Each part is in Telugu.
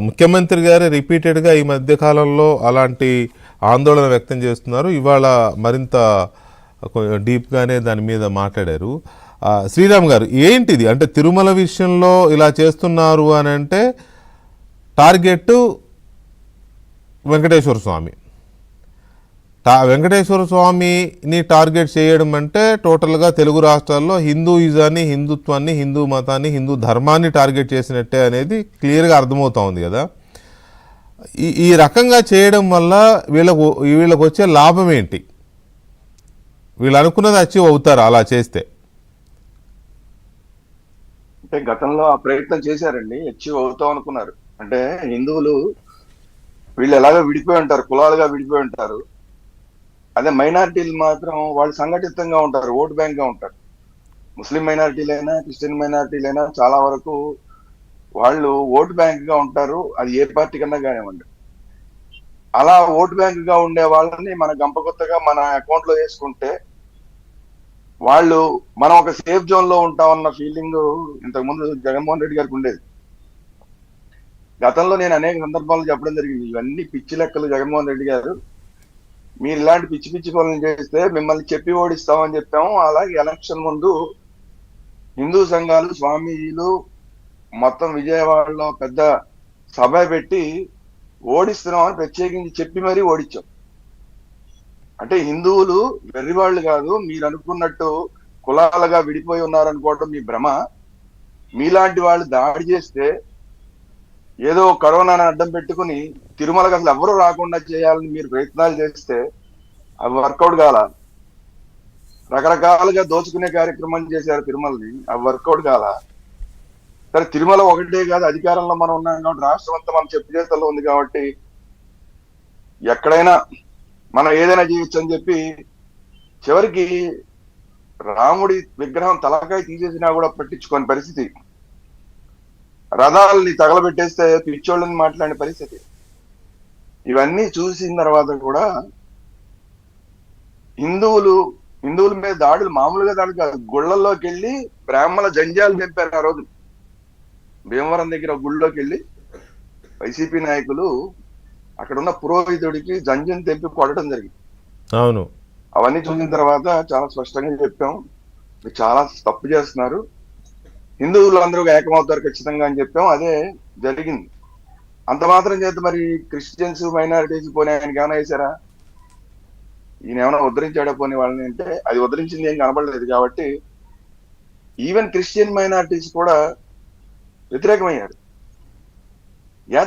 ముఖ్యమంత్రి గారు రిపీటెడ్గా ఈ మధ్య కాలంలో అలాంటి ఆందోళన వ్యక్తం చేస్తున్నారు. ఇవాళ మరింత డీప్గానే దాని మీద మాట్లాడారు. శ్రీరామ్ గారు, ఏంటిది అంటే తిరుమల విషయంలో ఇలా చేస్తున్నారు అని అంటే టార్గెట్ వెంకటేశ్వర స్వామి. వెంకటేశ్వర స్వామిని టార్గెట్ చేయడం అంటే టోటల్గా తెలుగు రాష్ట్రాల్లో హిందూయిజాన్ని, హిందుత్వాన్ని, హిందూ మతాన్ని, హిందూ ధర్మాన్ని టార్గెట్ చేసినట్టే అనేది క్లియర్గా అర్థమవుతా ఉంది కదా. ఈ రకంగా చేయడం వల్ల వీళ్ళకు వచ్చే లాభం ఏంటి? వీళ్ళు అనుకున్నది అచీవ్ అవుతారు అలా చేస్తే? అంటే గతంలో ఆ ప్రయత్నం చేశారండి, అచీవ్ అవుతాం అనుకున్నారు. అంటే హిందువులు వీళ్ళు ఎలాగో విడిపోయి ఉంటారు, కులాలుగా విడిపోయి ఉంటారు. అదే మైనారిటీలు మాత్రం వాళ్ళు సంఘటితంగా ఉంటారు, ఓటు బ్యాంక్ గా ఉంటారు. ముస్లిం మైనారిటీలైనా క్రిస్టియన్ మైనారిటీలైనా చాలా వరకు వాళ్ళు ఓటు బ్యాంక్ గా ఉంటారు. అది ఏ పార్టీ కన్నా కానివ్వండి. అలా ఓటు బ్యాంక్ గా ఉండే వాళ్ళని మన గంపకొత్తగా మన అకౌంట్ లో వేసుకుంటే వాళ్ళు మనం ఒక సేఫ్ జోన్ లో ఉంటామన్న ఫీలింగ్ ఇంతకు ముందు జగన్మోహన్ రెడ్డి గారికి ఉండేది. గతంలో నేను అనేక సందర్భాలు చెప్పడం జరిగింది, ఇవన్నీ పిచ్చి లెక్కలు జగన్మోహన్ రెడ్డి గారు, మీరు ఇలాంటి పిచ్చి పిచ్చి పనులు చేస్తే మిమ్మల్ని చెప్పి ఓడిస్తామని చెప్పాము. అలాగే ఎలక్షన్ ముందు హిందూ సంఘాలు, స్వామీజీలు మొత్తం విజయవాడలో పెద్ద సభ పెట్టి ఓడిస్తున్నామని ప్రత్యేకించి చెప్పి మరీ ఓడించాం. అంటే హిందువులు వెర్రివాళ్ళు కాదు, మీరు అనుకున్నట్టు కులాలుగా విడిపోయి ఉన్నారనుకోవడం మీ భ్రమ. మీలాంటి వాళ్ళు దాడి చేస్తే ఏదో కరోనాను అడ్డం పెట్టుకుని తిరుమలకు అసలు ఎవరు రాకుండా చేయాలని మీరు ప్రయత్నాలు చేస్తే అవి వర్కౌట్ కాల. రకరకాలుగా దోచుకునే కార్యక్రమం చేశారు తిరుమలని, అవి వర్కౌట్ కాల. సరే, తిరుమల ఒకటే కాదు, అధికారంలో మనం ఉన్నాం కాబట్టి రాష్ట్రం అంతా మన చెప్పు చేతల్లో ఉంది కాబట్టి ఎక్కడైనా మనం ఏదైనా చేయొచ్చు అని చెప్పి చివరికి రాముడి విగ్రహం తలకాయ తీసేసినా కూడా పట్టించుకోని పరిస్థితి, రథాలని తగలబెట్టేస్తే పిచ్చోళ్ళని మాట్లాడిన పరిస్థితి. ఇవన్నీ చూసిన తర్వాత కూడా హిందువుల మీద దాడులు మామూలుగా దాడులు కాదు, గుళ్ళల్లోకి వెళ్ళి బ్రాహ్మణ జంజాలు తెంపారు. ఆ రోజు భీమవరం దగ్గర గుళ్ళోకి వెళ్ళి వైసీపీ నాయకులు అక్కడ ఉన్న పురోహితుడికి జంజం తెంపి కొట్టడం జరిగింది. అవును, అవన్నీ చూసిన తర్వాత చాలా స్పష్టంగా చెప్పాం, చాలా తప్పు చేస్తున్నారు, హిందువులు అందరూ ఏకమవుతారు ఖచ్చితంగా అని చెప్పాం. అదే జరిగింది. అంత మాత్రం చేత మరి క్రిస్టియన్స్, మైనారిటీస్ పోనీ ఆయనకి ఏమైనా వేశారా? ఈయన ఏమైనా ఉద్ధరించాడా పోనీ వాళ్ళని అంటే అది ఉద్ధరించింది ఏం కనబడలేదు. కాబట్టి ఈవెన్ క్రిస్టియన్ మైనారిటీస్ కూడా వ్యతిరేకమయ్యారు.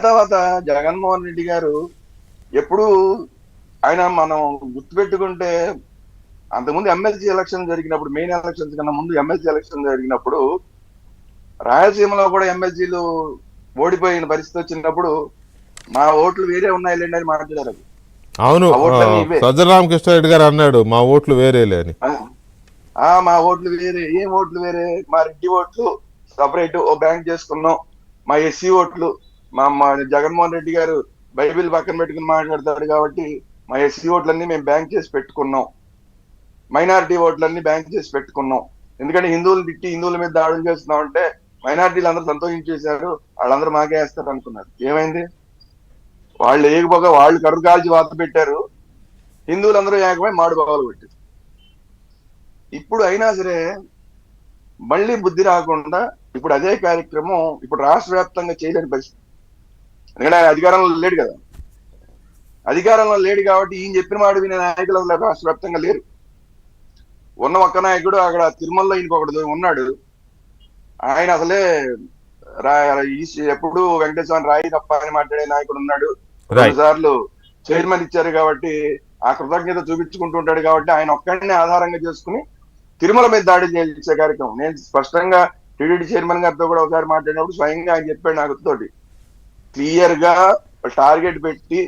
తర్వాత జగన్మోహన్ రెడ్డి గారు ఎప్పుడు ఆయన మనం గుర్తుపెట్టుకుంటే అంతకుముందు ఎమ్మెల్సీ ఎలక్షన్ జరిగినప్పుడు, మెయిన్ ఎలక్షన్స్ కన్నా ముందు ఎమ్మెల్సీ ఎలక్షన్ జరిగినప్పుడు రాయలసీమలో కూడా ఎమ్మెల్సీలు ఓడిపోయిన పరిస్థితి వచ్చినప్పుడు మా ఓట్లు వేరే ఉన్నాయిలేండి అని మాట్లాడారు. అవును, సజ్జరామకృష్ణారెడ్డి గారు అన్నాడు మా ఓట్లు వేరేలే అని. మా ఓట్లు వేరే, ఏం ఓట్లు వేరే? మా రెడ్డి ఓట్లు సపరేట్ ఓ బ్యాంక్ చేసుకున్నాం, మా ఎస్సీ ఓట్లు మా జగన్మోహన్ రెడ్డి గారు బైబిల్ పక్కన పెట్టుకుని మాట్లాడతాడు కాబట్టి మా ఎస్సీ ఓట్లన్నీ మేము బ్యాంక్ చేసి పెట్టుకున్నాం, మైనారిటీ ఓట్లన్నీ బ్యాంక్ చేసి పెట్టుకున్నాం. ఎందుకంటే హిందువులు తిట్టి హిందువుల మీద దాడులు చేస్తున్నాం అంటే మైనారిటీలు అందరూ సంతోషించేశారు, వాళ్ళందరూ మాకే వేస్తారు అనుకున్నారు. ఏమైంది? వాళ్ళు ఏకపోగా వాళ్ళు కర్రు కాల్చి వాత పెట్టారు, హిందువులందరూ ఏకమై మాడుకోవాలి కొట్టారు. ఇప్పుడు అయినా సరే మళ్ళీ బుద్ధి రాకుండా ఇప్పుడు అదే కార్యక్రమం ఇప్పుడు రాష్ట్ర వ్యాప్తంగా చేయలేని పరిస్థితి. ఎందుకంటే ఆయన అధికారంలో లేడు కదా, అధికారంలో లేడు కాబట్టి ఈయన చెప్పిన మాట వినే నాయకులు అసలు రాష్ట్ర వ్యాప్తంగా లేరు. ఉన్న ఒక్క నాయకుడు అక్కడ తిరుమలలో ఇంకొకటి ఉన్నాడు, ఆయన అసలే ఎప్పుడు వెంకటేశ్వర రాయి తప్ప అని మాట్లాడే నాయకుడు ఉన్నాడు. 2 సార్లు చైర్మన్ ఇచ్చారు కాబట్టి ఆ కృతజ్ఞత చూపించుకుంటూ ఉంటాడు కాబట్టి ఆయన ఒక్కడిని ఆధారంగా చేసుకుని తిరుమల మీద దాడి చేసే కార్యక్రమం. నేను స్పష్టంగా టీడీడీ చైర్మన్ గారితో కూడా ఒకసారి మాట్లాడినప్పుడు స్వయంగా ఆయన చెప్పాడు నాకు తోటి, క్లియర్ గా టార్గెట్ పెట్టి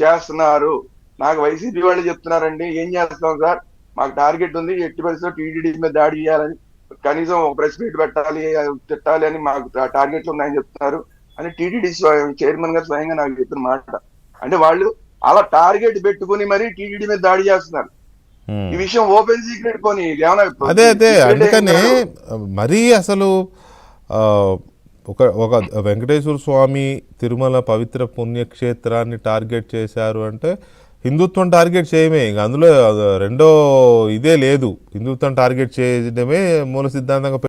చేస్తున్నారు. నాకు వైసీపీ వాళ్ళు చెప్తున్నారండి, ఏం చేస్తాం సార్, మాకు టార్గెట్ ఉంది, ఎట్టి పరిస్థితుల్లో టీడీడీ మీద దాడి చేయాలని, కనీసం ఒక ప్రెస్ మీట్ పెట్టాలి, తిట్టాలి అని మాకు టార్గెట్లు ఉన్నాయని చెప్తున్నారు అని టీడీడీ చైర్మన్ గారు స్వయంగా నాకు చెప్పిన మాట. అంటే వాళ్ళు అలా టార్గెట్ పెట్టుకుని మరి టీడీడీ మీద దాడి చేస్తున్నారు. ఈ విషయం ఓపెన్ సీక్రెట్ పోనీ అదే అందుకని మరీ అసలు ఒక వెంకటేశ్వర స్వామి తిరుమల పవిత్ర పుణ్యక్షేత్రాన్ని టార్గెట్ చేశారు అంటే హిందుత్వం టార్గెట్ చేయమే, ఇంక అందులో రెండో ఇదే లేదు. హిందుత్వం టార్గెట్ చేయడమే మూల సిద్ధాంతంగా